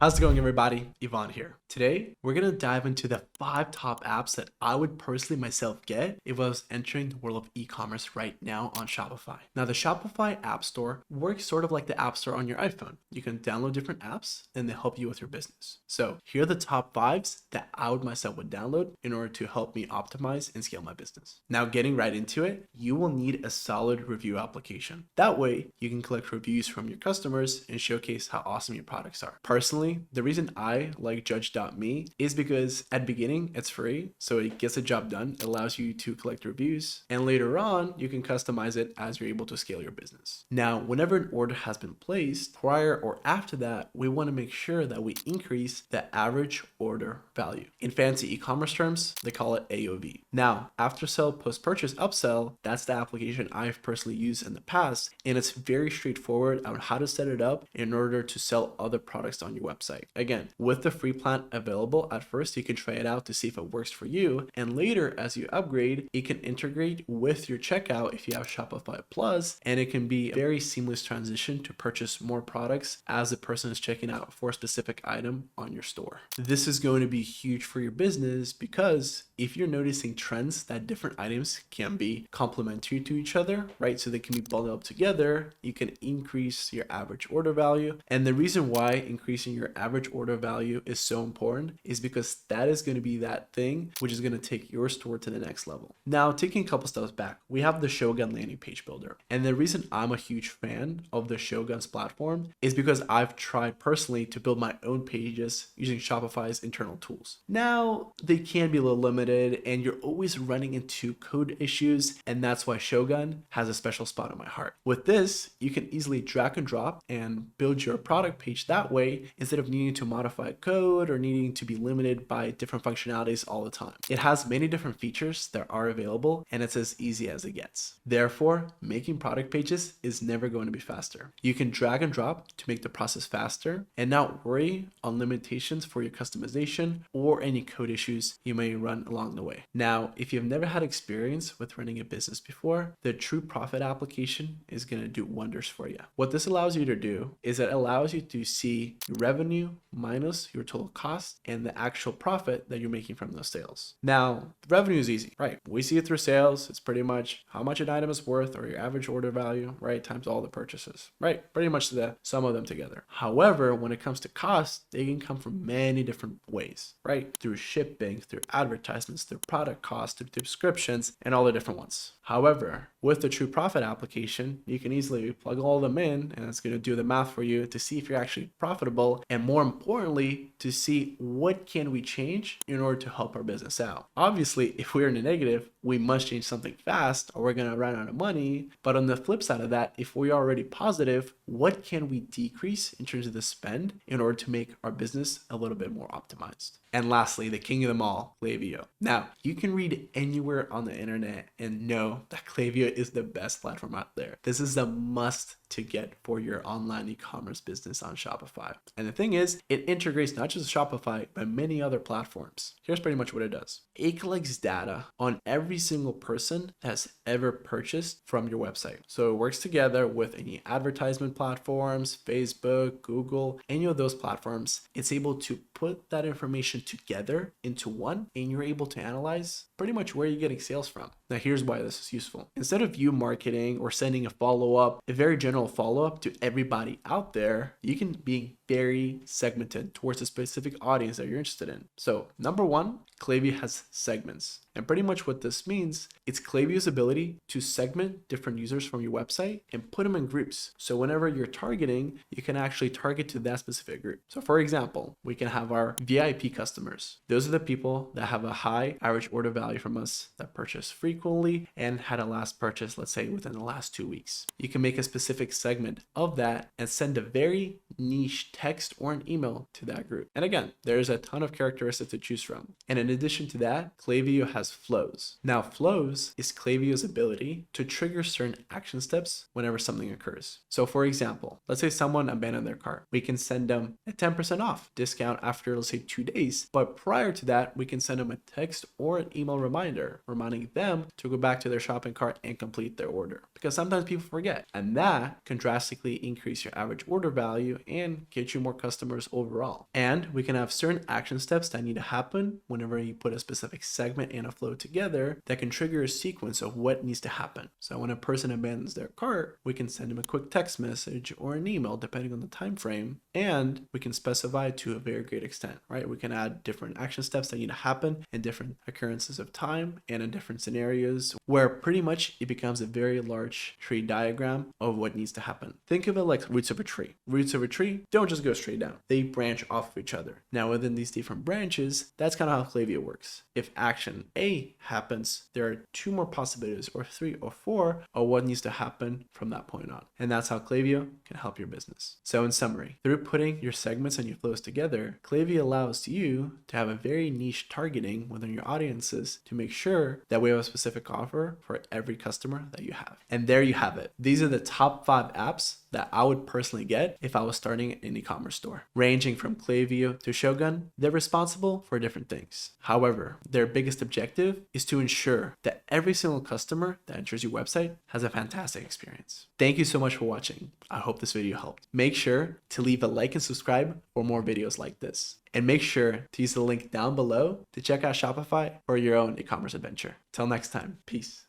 How's it going, everybody? Yvonne here. Today, we're going to dive into the 5 top apps that I would personally myself get if I was entering the world of e-commerce right now on Shopify. Now, the Shopify App Store works sort of like the App Store on your iPhone. You can download different apps and they help you with your business. So here are the top 5s that I would download in order to help me optimize and scale my business. Now, getting right into it, you will need a solid review application. That way, you can collect reviews from your customers and showcase how awesome your products are. Personally, the reason I like Judge.me is because at beginning it's free, so it gets the job done. It allows you to collect reviews, and later on you can customize it as you're able to scale your business. Now, whenever an order has been placed, prior or after that, we want to make sure that we increase the average order value. In fancy e-commerce terms, they call it AOV. Now, AfterSell post-purchase upsell, that's the application I've personally used in the past, and it's very straightforward on how to set it up in order to sell other products on your website. Again, with the free plan available at first, you can try it out to see if it works for you. And later, as you upgrade, it can integrate with your checkout if you have Shopify Plus, and it can be a very seamless transition to purchase more products as the person is checking out for a specific item on your store. This is going to be huge for your business because if you're noticing trends that different items can be complementary to each other, right? So they can be bundled up together, you can increase your average order value. And the reason why increasing your average order value is so important is because that is going to be that thing which is going to take your store to the next level. Now, taking a couple steps back, we have the Shogun landing page builder. And the reason I'm a huge fan of the Shogun's platform is because I've tried personally to build my own pages using Shopify's internal tools. Now, they can be a little limited and you're always running into code issues, and that's why Shogun has a special spot in my heart. With this, you can easily drag and drop and build your product page that way instead of needing to modify code or needing to be limited by different functionalities all the time. It has many different features that are available and it's as easy as it gets. Therefore, making product pages is never going to be faster. You can drag and drop to make the process faster and not worry on limitations for your customization or any code issues you may run along the way. Now, if you've never had experience with running a business before, the TrueProfit application is going to do wonders for you. What this allows you to do is it allows you to see your revenue minus your total cost and the actual profit that you're making from those sales. Now, the revenue is easy, right? We see it through sales. It's pretty much how much an item is worth or your average order value, right? Times all the purchases, right? Pretty much the sum of them together. However, when it comes to cost, they can come from many different ways, right? Through shipping, through advertisements, through product costs, through subscriptions, and all the different ones. However, with the TrueProfit application, you can easily plug all of them in and it's going to do the math for you to see if you're actually profitable, and more importantly, to see what can we change in order to help our business out. Obviously, if we're in a negative, we must change something fast or we're going to run out of money. But on the flip side of that, if we're already positive, what can we decrease in terms of the spend in order to make our business a little bit more optimized? And lastly, the king of them all, Klaviyo. Now, you can read anywhere on the internet and know that Klaviyo is the best platform out there. This is the must to get for your online e-commerce business on Shopify. And the thing is, it integrates not just Shopify, but many other platforms. Here's pretty much what it does. It collects data on every single person that's ever purchased from your website. So it works together with any advertisement platforms, Facebook, Google, any of those platforms. It's able to put that information together into one, and you're able to analyze pretty much where you're getting sales from. Now, here's why this is useful. Instead of you marketing or sending a follow-up, a very general follow-up to everybody out there, you can be very segmented towards a specific audience that you're interested in. So number one, Klaviyo has segments. And pretty much what this means, it's Klaviyo's ability to segment different users from your website and put them in groups. So whenever you're targeting, you can actually target to that specific group. So for example, we can have our VIP customers. Those are the people that have a high average order value from us, that purchase frequently and had a last purchase, let's say within the last 2 weeks. You can make a specific segment of that and send a very niche text or an email to that group. And again, there's a ton of characteristics to choose from. And in addition to that, Klaviyo has flows. Now, flows is Klaviyo's ability to trigger certain action steps whenever something occurs. So for example, let's say someone abandoned their cart. We can send them a 10% off discount after, let's say, 2 days. But prior to that, we can send them a text or an email reminder reminding them to go back to their shopping cart and complete their order. Because sometimes people forget. And that can drastically increase your average order value and give get you more customers overall. And we can have certain action steps that need to happen whenever you put a specific segment and a flow together that can trigger a sequence of what needs to happen. So when a person abandons their cart, we can send them a quick text message or an email depending on the time frame, and we can specify to a very great extent, right? We can add different action steps that need to happen in different occurrences of time and in different scenarios where pretty much it becomes a very large tree diagram of what needs to happen. Think of it like roots of a tree. Roots of a tree don't just go straight down. They branch off of each other. Now within these different branches, that's kind of how Klaviyo works. If action A happens, there are 2 more possibilities or 3 or 4 of what needs to happen from that point on. And that's how Klaviyo can help your business. So in summary, through putting your segments and your flows together, Klaviyo allows you to have a very niche targeting within your audiences to make sure that we have a specific offer for every customer that you have. And there you have it. These are the top 5 apps that I would personally get if I was starting an e-commerce store. Ranging from Klaviyo to Shogun, they're responsible for different things. However, their biggest objective is to ensure that every single customer that enters your website has a fantastic experience. Thank you so much for watching. I hope this video helped. Make sure to leave a like and subscribe for more videos like this. And make sure to use the link down below to check out Shopify for your own e-commerce adventure. Till next time, peace.